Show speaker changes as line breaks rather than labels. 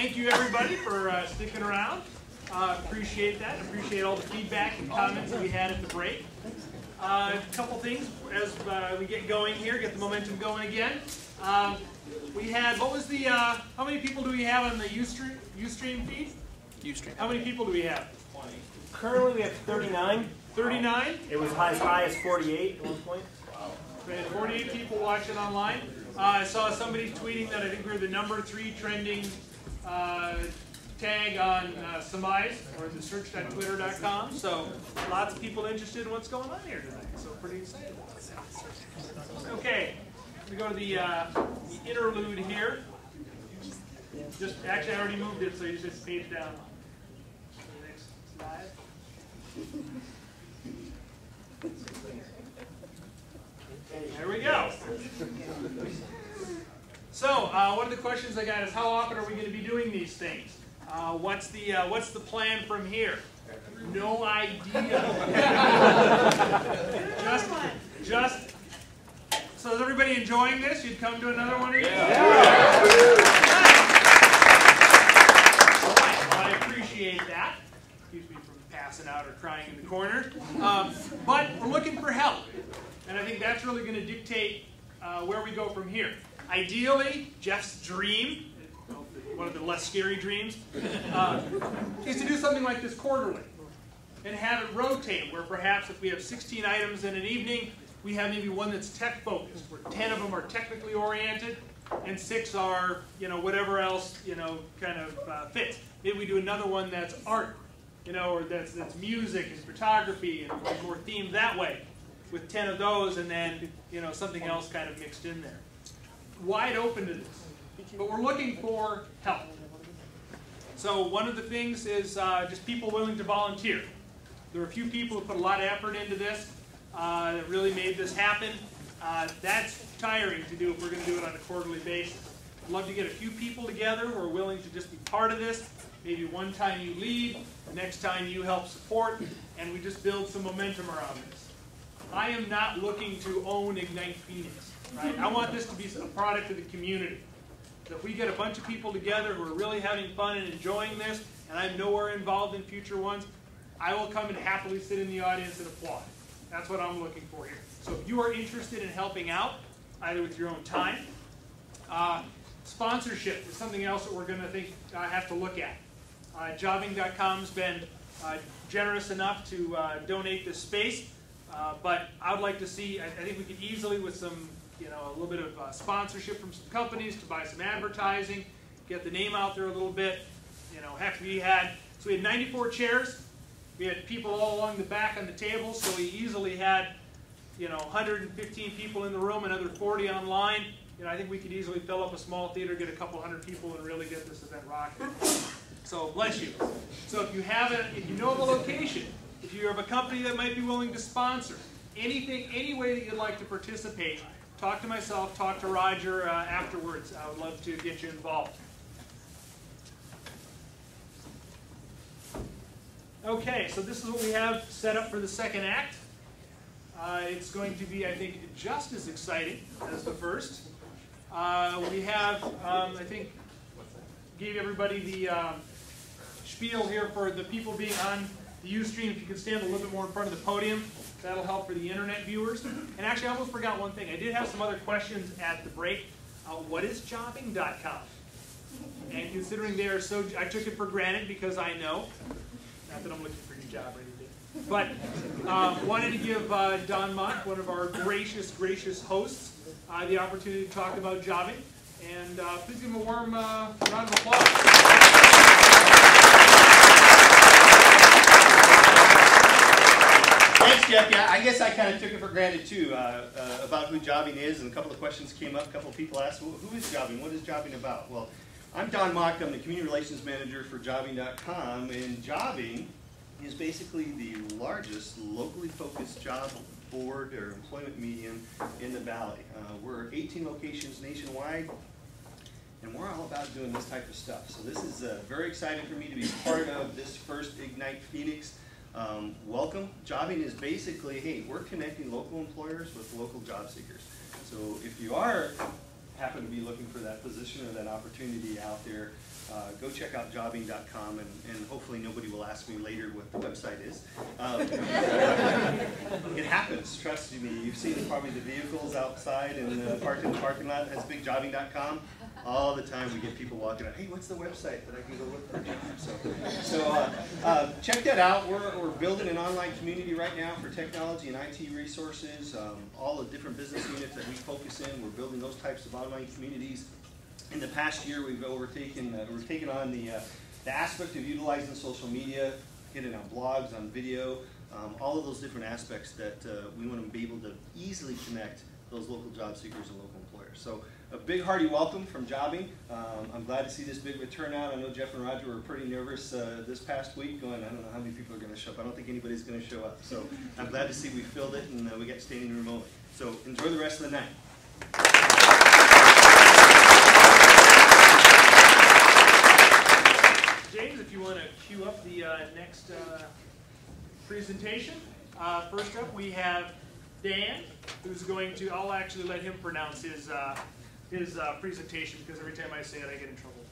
thank you everybody for sticking around. Appreciate that. Appreciate all the feedback and comments that we had at the break. A couple things as we get going here, get the momentum going again. We had, what was the, how many people do we have on the Ustream feed? Ustream. How many people do we have? 20.
Currently we have 39.
39?
It was as high as 48 at one point.
Wow. We had 48 people watching online. I saw somebody tweeting that I think we're the #3 trending tag on Surmise, or the search.twitter.com. So lots of people interested in what's going on here tonight. So pretty excited about that. Okay, we go to the interlude here. Just actually, I already moved it, so you just page down. The next slide. There we go. So one of the questions I got is, how often are we going to be doing these things? What's the plan from here? No idea. just. So is everybody enjoying this? You'd come to another one of these? Yeah. I appreciate that. Keeps me from passing out or crying in the corner. But we're looking for help. And I think that's really going to dictate where we go from here. Ideally, Jeff's dream, one of the less scary dreams, is to do something like this quarterly and have it rotate, where perhaps if we have 16 items in an evening, we have maybe one that's tech focused, where 10 of them are technically oriented and 6 are, whatever else, kind of fits. Maybe we do another one that's art, or that's music and photography and more themed that way, with 10 of those, and then something else kind of mixed in there. Wide open to this, but we're looking for help. So one of the things is just people willing to volunteer. There are a few people who put a lot of effort into this that really made this happen. That's tiring to do if we're going to do it on a quarterly basis. I'd love to get a few people together who are willing to just be part of this. Maybe one time you lead, the next time you help support, and we just build some momentum around this. I am not looking to own Ignite Phoenix. Right? I want this to be a product of the community. So if we get a bunch of people together who are really having fun and enjoying this, and I'm nowhere involved in future ones, I will come and happily sit in the audience and applaud. That's what I'm looking for here. So if you are interested in helping out, either with your own time, sponsorship is something else that we're going to have to look at. Jobbing.com's been generous enough to donate this space, but I would like to see, I think we could easily, with some, a little bit of sponsorship from some companies to buy some advertising, get the name out there a little bit. Heck, we had 94 chairs. We had people all along the back on the table, so we easily had, 115 people in the room, another 40 online. I think we could easily fill up a small theater, get a couple hundred people, and really get this event rocking. So bless you. So if you know of a location, if you have a company that might be willing to sponsor, any way that you'd like to participate, talk to myself, talk to Roger afterwards. I would love to get you involved. Okay, so this is what we have set up for the second act. It's going to be, I think, just as exciting as the first. We have, I think, gave everybody the spiel here for the people being on the Ustream. If you could stand a little bit more in front of the podium, that'll help for the internet viewers. And actually, I almost forgot one thing. I did have some other questions at the break. What is Jobbing.com? And considering they are so, I took it for granted because I know. Not that I'm looking for a new job or anything. But wanted to give Don Mock, one of our gracious hosts, the opportunity to talk about jobbing. And please give him a warm round of applause.
Thanks, Jeff. Yeah, I guess I kind of took it for granted too about who Jobbing is, and a couple of questions came up. A couple of people asked, well, who is Jobbing? What is Jobbing about? Well, I'm Don Mock. I'm the Community Relations Manager for Jobbing.com, and Jobbing is basically the largest locally focused job board or employment medium in the Valley. We're 18 locations nationwide, and we're all about doing this type of stuff. So this is very exciting for me to be part of this first Ignite Phoenix. Welcome. Jobbing is basically, hey, we're connecting local employers with local job seekers. So if you are happen to be looking for that position or that opportunity out there, go check out jobbing.com, and hopefully nobody will ask me later what the website is. It happens, trust me. You've seen probably the vehicles outside and parked in the parking lot. That's big jobbing.com. All the time we get people walking out, hey, what's the website that I can go look for a job? So check that out. We're building an online community right now for technology and IT resources. All the different business units that we focus in, we're building those types of online communities. In the past year, we've taken on the aspect of utilizing social media, getting on blogs, on video, all of those different aspects that we want to be able to easily connect those local job seekers and local employers. So a big hearty welcome from Jobbing. I'm glad to see this big turnout. I know Jeff and Roger were pretty nervous this past week going, I don't know how many people are going to show up. I don't think anybody's going to show up. So I'm glad to see we filled it and we got standing room only. So enjoy the rest of the night.
James, if you want to cue up the next presentation. First up, we have Dan, who's going to, I'll actually let him pronounce his presentation because every time I say it, I get in trouble.